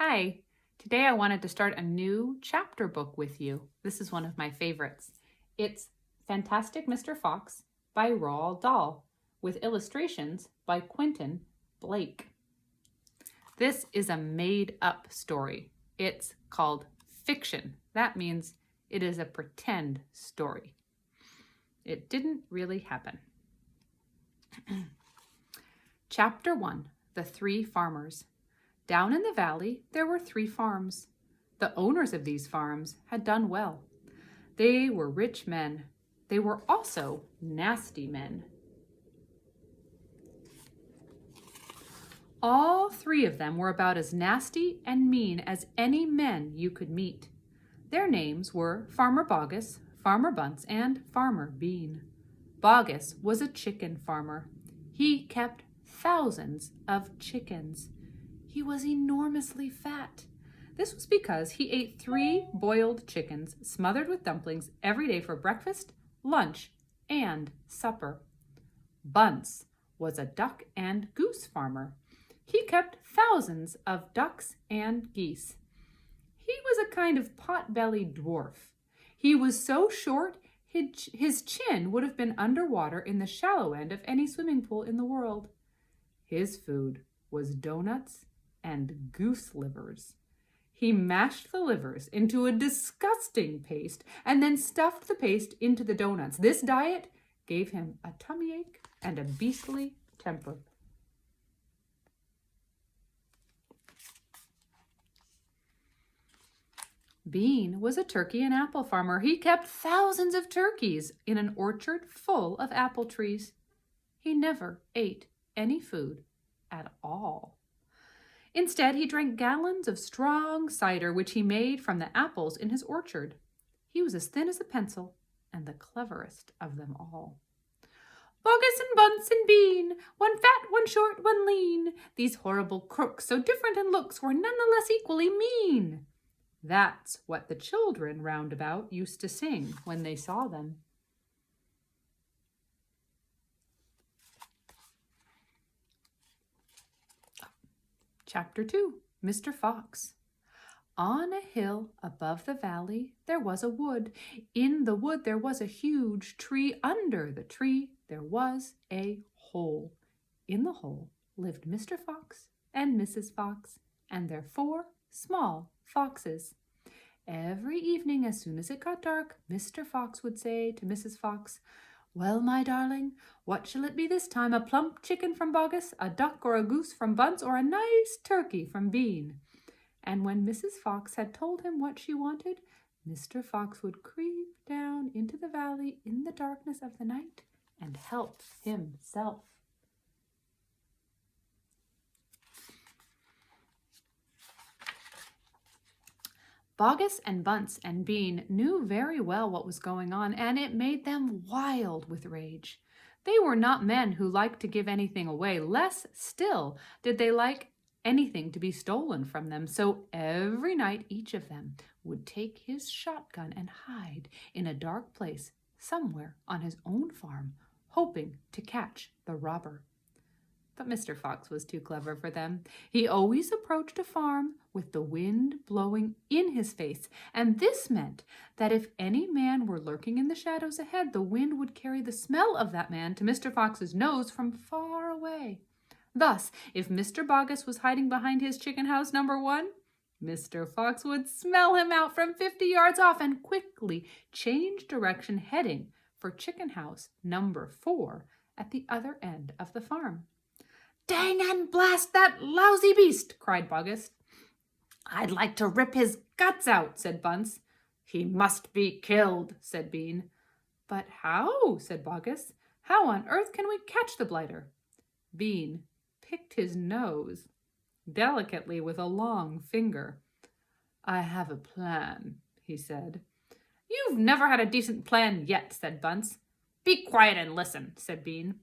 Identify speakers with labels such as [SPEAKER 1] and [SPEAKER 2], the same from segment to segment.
[SPEAKER 1] Hi, today I wanted to start a new chapter book with you. This is one of my favorites. It's Fantastic Mr. Fox by Roald Dahl with illustrations by Quentin Blake. This is a made-up story. It's called fiction. That means it is a pretend story. It didn't really happen. Chapter 1, The Three Farmers. Down in the valley, there were 3 farms. The owners of these farms had done well. They were rich men. They were also nasty men. All 3 of them were about as nasty and mean as any men you could meet. Their names were Farmer Boggis, Farmer Bunce, and Farmer Bean. Boggis was a chicken farmer. He kept thousands of chickens. He was enormously fat. This was because he ate 3 boiled chickens smothered with dumplings every day for breakfast, lunch, and supper. Bunce was a duck and goose farmer. He kept thousands of ducks and geese. He was a kind of pot-bellied dwarf. He was so short, his chin would have been underwater in the shallow end of any swimming pool in the world. His food was donuts and goose livers. He mashed the livers into a disgusting paste and then stuffed the paste into the donuts. This diet gave him a tummy ache and a beastly temper. Bean was a turkey and apple farmer. He kept thousands of turkeys in an orchard full of apple trees. He never ate any food at all. Instead, he drank gallons of strong cider, which he made from the apples in his orchard. He was as thin as a pencil and the cleverest of them all. Boggis and Bunce and Bean, one fat, one short, one lean. These horrible crooks, so different in looks, were none the less equally mean. That's what the children round about used to sing when they saw them. Chapter 2, Mr. Fox. On a hill above the valley there was a wood. In the wood there was a huge tree. Under the tree there was a hole. In the hole lived Mr. Fox and Mrs. Fox and their 4 small foxes. Every evening as soon as it got dark, Mr. Fox would say to Mrs. Fox, "Well, my darling, what shall it be this time? A plump chicken from Boggis, a duck or a goose from Bunce, or a nice turkey from Bean?" And when Mrs. Fox had told him what she wanted, Mr. Fox would creep down into the valley in the darkness of the night and help himself. Boggis and Bunce and Bean knew very well what was going on, and it made them wild with rage. They were not men who liked to give anything away. Less still did they like anything to be stolen from them. So every night each of them would take his shotgun and hide in a dark place somewhere on his own farm, hoping to catch the robber. But Mr. Fox was too clever for them. He always approached a farm with the wind blowing in his face, and this meant that if any man were lurking in the shadows ahead, the wind would carry the smell of that man to Mr. Fox's nose from far away. Thus, if Mr. Boggis was hiding behind his chicken house number 1, Mr. Fox would smell him out from 50 yards off and quickly change direction, heading for chicken house number 4 at the other end of the farm. "Dang and blast that lousy beast!" cried Boggis. "I'd like to rip his guts out," said Bunce. "He must be killed," said Bean. "But how?" said Boggis. "How on earth can we catch the blighter?" Bean picked his nose delicately with a long finger. "I have a plan," he said. "You've never had a decent plan yet," said Bunce. "Be quiet and listen," said Bean.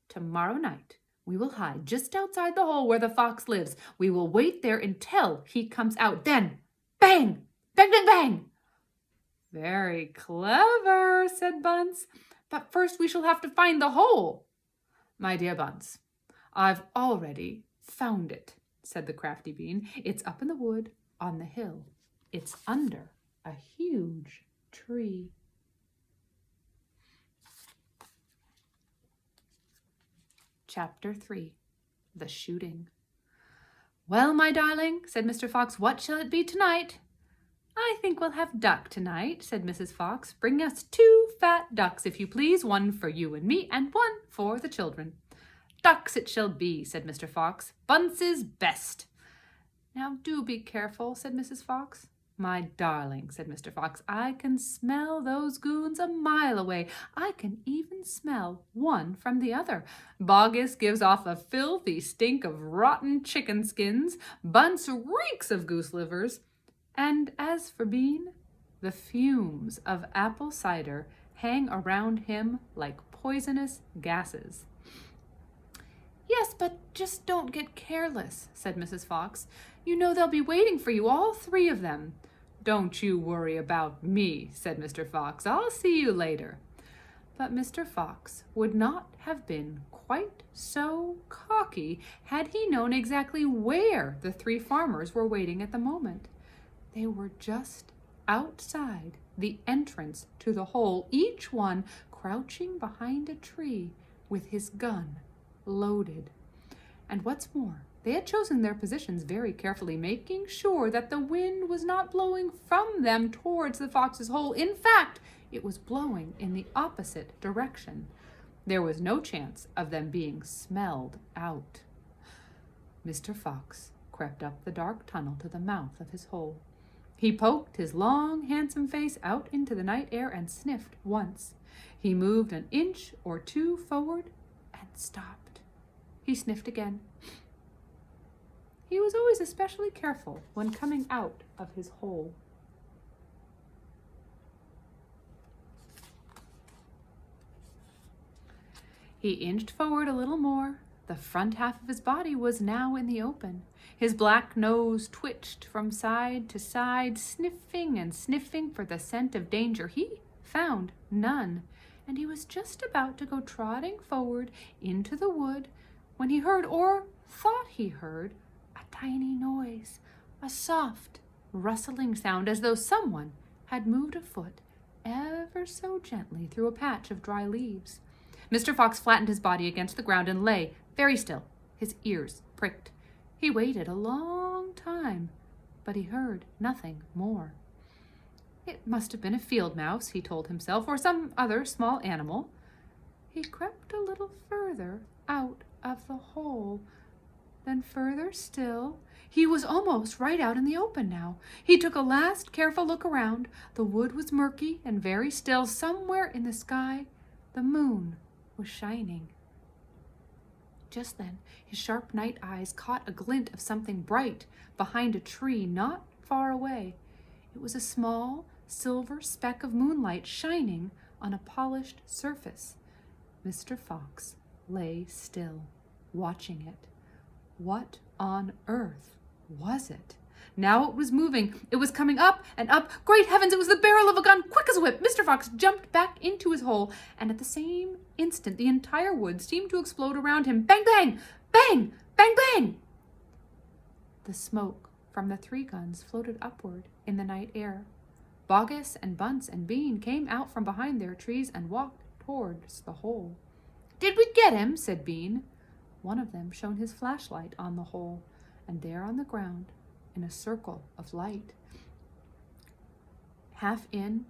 [SPEAKER 1] "Tomorrow night we will hide just outside the hole where the fox lives. We will wait there until he comes out. Then, bang! Bang, bang, bang!" "Very clever," said Bunce. "But first we shall have to find the hole." "My dear Bunce, I've already found it," said the crafty Bean. "It's up in the wood on the hill. It's under a huge tree." Chapter 3. The Shooting. "Well, my darling," said Mr. Fox, "what shall it be tonight?" "I think we'll have duck tonight," said Mrs. Fox. "Bring us 2 fat ducks, if you please, one for you and me, and one for the children." "Ducks it shall be," said Mr. Fox. "Bunce is best." "Now do be careful," said Mrs. Fox. "My darling," said Mr. Fox, "I can smell those goons a mile away. I can even smell one from the other. Boggis gives off a filthy stink of rotten chicken skins. Bunce reeks of goose livers. And as for Bean, the fumes of apple cider hang around him like poisonous gases." "Yes, but just don't get careless," said Mrs. Fox. "You know they'll be waiting for you, all 3 of them." "Don't you worry about me," said Mr. Fox. "I'll see you later." But Mr. Fox would not have been quite so cocky had he known exactly where the 3 farmers were waiting at the moment. They were just outside the entrance to the hole, each one crouching behind a tree with his gun loaded. And what's more, they had chosen their positions very carefully, making sure that the wind was not blowing from them towards the fox's hole. In fact, it was blowing in the opposite direction. There was no chance of them being smelled out. Mr. Fox crept up the dark tunnel to the mouth of his hole. He poked his long, handsome face out into the night air and sniffed once. He moved an inch or 2 forward and stopped. He sniffed again. He was always especially careful when coming out of his hole. He inched forward a little more. The front half of his body was now in the open. His black nose twitched from side to side, sniffing and sniffing for the scent of danger. He found none, and he was just about to go trotting forward into the wood when he heard, or thought he heard, a tiny noise, a soft, rustling sound, as though someone had moved a foot ever so gently through a patch of dry leaves. Mr. Fox flattened his body against the ground and lay very still. His ears pricked. He waited a long time, but he heard nothing more. It must have been a field mouse, he told himself, or some other small animal. He crept a little further out of the hole, then further still. He was almost right out in the open now. He took a last careful look around. The wood was murky and very still. Somewhere in the sky, the moon was shining. Just then, his sharp night eyes caught a glint of something bright behind a tree not far away. It was a small silver speck of moonlight shining on a polished surface. Mr. Fox lay still, watching it. What on earth was it? Now it was moving. It was coming up and up. Great heavens, it was the barrel of a gun, quick as a whip. Mr. Fox jumped back into his hole, and at the same instant the entire wood seemed to explode around him. Bang, bang, bang, bang, bang. The smoke from the 3 guns floated upward in the night air. Boggis and Bunce and Bean came out from behind their trees and walked towards the hole. "Did we get him?" said Bean. One of them shone his flashlight on the hole, and there on the ground, in a circle of light, half in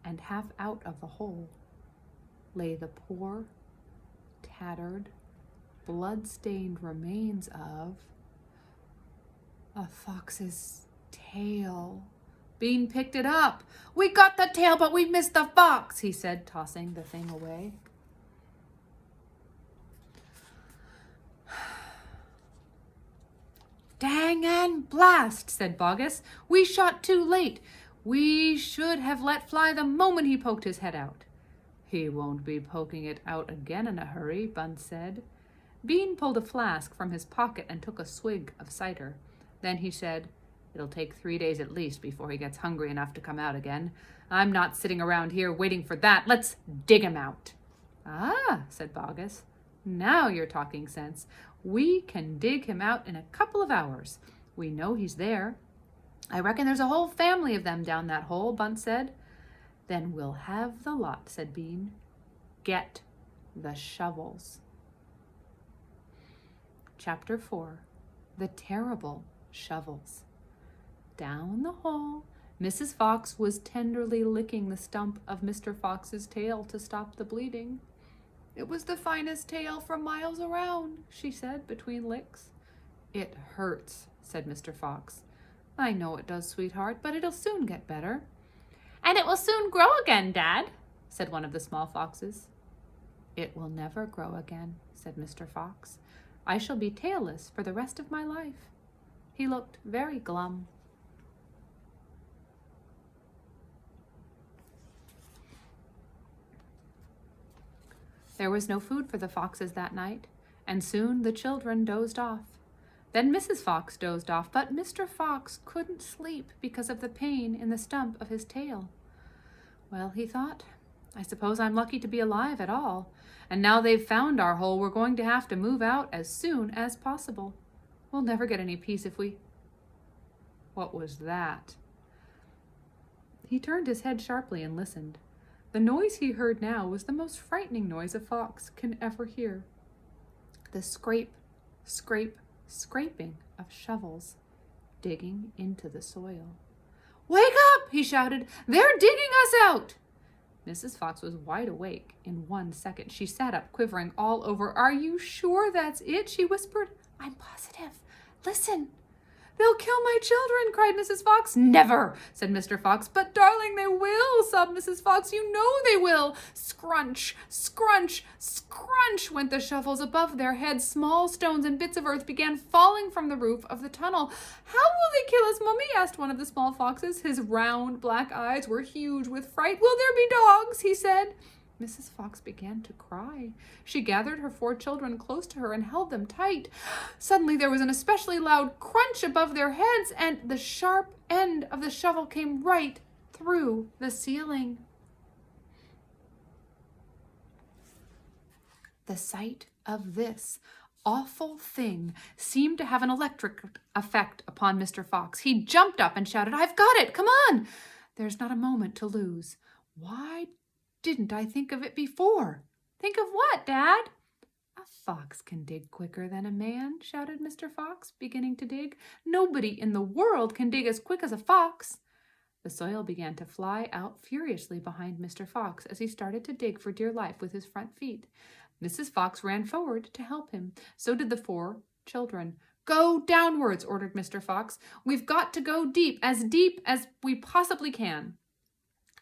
[SPEAKER 1] and half out of the hole, lay the poor, tattered, blood-stained remains of a fox's tail. Bean picked it up. "We got the tail, but we missed the fox," he said, tossing the thing away. "Dang and blast," said Boggis. "We shot too late. We should have let fly the moment he poked his head out." "He won't be poking it out again in a hurry," Bunce said. Bean pulled a flask from his pocket and took a swig of cider. Then he said, "It'll take 3 days at least before he gets hungry enough to come out again. I'm not sitting around here waiting for that. Let's dig him out." "Ah," said Boggis. "Now you're talking sense. We can dig him out in a couple of hours. We know he's there. I reckon there's a whole family of them down that hole, Bunce said. Then we'll have the lot, said Bean. Get the shovels. Chapter 4. The Terrible Shovels. Down the hole, Mrs. Fox was tenderly licking the stump of Mr. Fox's tail to stop the bleeding. It was the finest tail for miles around, she said between licks. It hurts, said Mr. Fox. I know it does, sweetheart, but it'll soon get better. And it will soon grow again, Dad, said one of the small foxes. It will never grow again, said Mr. Fox. I shall be tailless for the rest of my life. He looked very glum. There was no food for the foxes that night, and soon the children dozed off. Then Mrs. Fox dozed off, but Mr. Fox couldn't sleep because of the pain in the stump of his tail. Well, he thought, I suppose I'm lucky to be alive at all, and now they've found our hole, we're going to have to move out as soon as possible. We'll never get any peace if we... What was that? He turned his head sharply and listened. The noise he heard now was the most frightening noise a fox can ever hear. The scrape, scrape, scraping of shovels digging into the soil. Wake up, he shouted. They're digging us out. Mrs. Fox was wide awake in 1 second. She sat up, quivering all over. Are you sure that's it? She whispered. I'm positive. Listen. They'll kill my children, cried Mrs. Fox. Never, said Mr. Fox. But darling, they will, sobbed Mrs. Fox. You know they will. Scrunch, scrunch, scrunch went the shovels above their heads. Small stones and bits of earth began falling from the roof of the tunnel. How will they kill us, Mummy? Asked one of the small foxes. His round black eyes were huge with fright. Will there be dogs? He said. Mrs. Fox began to cry. She gathered her 4 children close to her and held them tight. Suddenly there was an especially loud crunch above their heads, and the sharp end of the shovel came right through the ceiling. The sight of this awful thing seemed to have an electric effect upon Mr. Fox. He jumped up and shouted, I've got it! Come on! There's not a moment to lose. Why didn't I think of it before? Think of what, Dad? A fox can dig quicker than a man, shouted Mr. Fox, beginning to dig. Nobody in the world can dig as quick as a fox. The soil began to fly out furiously behind Mr. Fox as he started to dig for dear life with his front feet. Mrs. Fox ran forward to help him. So did the 4 children. Go downwards, ordered Mr. Fox. We've got to go deep as we possibly can.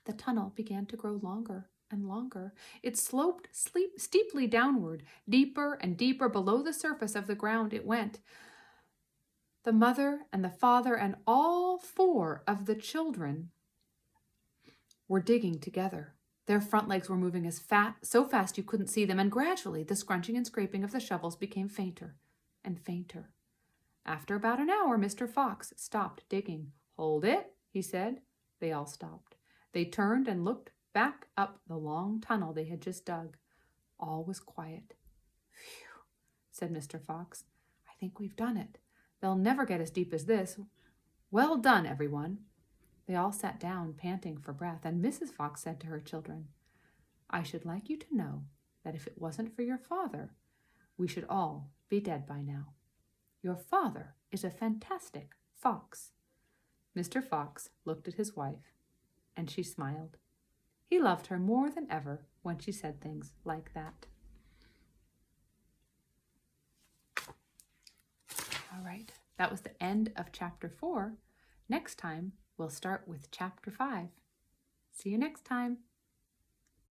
[SPEAKER 1] The tunnel began to grow longer and longer. It sloped steeply downward. Deeper and deeper below the surface of the ground it went. The mother and the father and all 4 of the children were digging together. Their front legs were moving so fast you couldn't see them, and gradually the scrunching and scraping of the shovels became fainter and fainter. After about an hour, Mr. Fox stopped digging. Hold it, he said. They all stopped. They turned and looked back up the long tunnel they had just dug. All was quiet. Phew, said Mr. Fox. I think we've done it. They'll never get as deep as this. Well done, everyone. They all sat down, panting for breath, and Mrs. Fox said to her children, I should like you to know that if it wasn't for your father, we should all be dead by now. Your father is a fantastic fox. Mr. Fox looked at his wife, and she smiled. He loved her more than ever when she said things like that. All right, that was the end of chapter 4. Next time, we'll start with chapter 5. See you next time.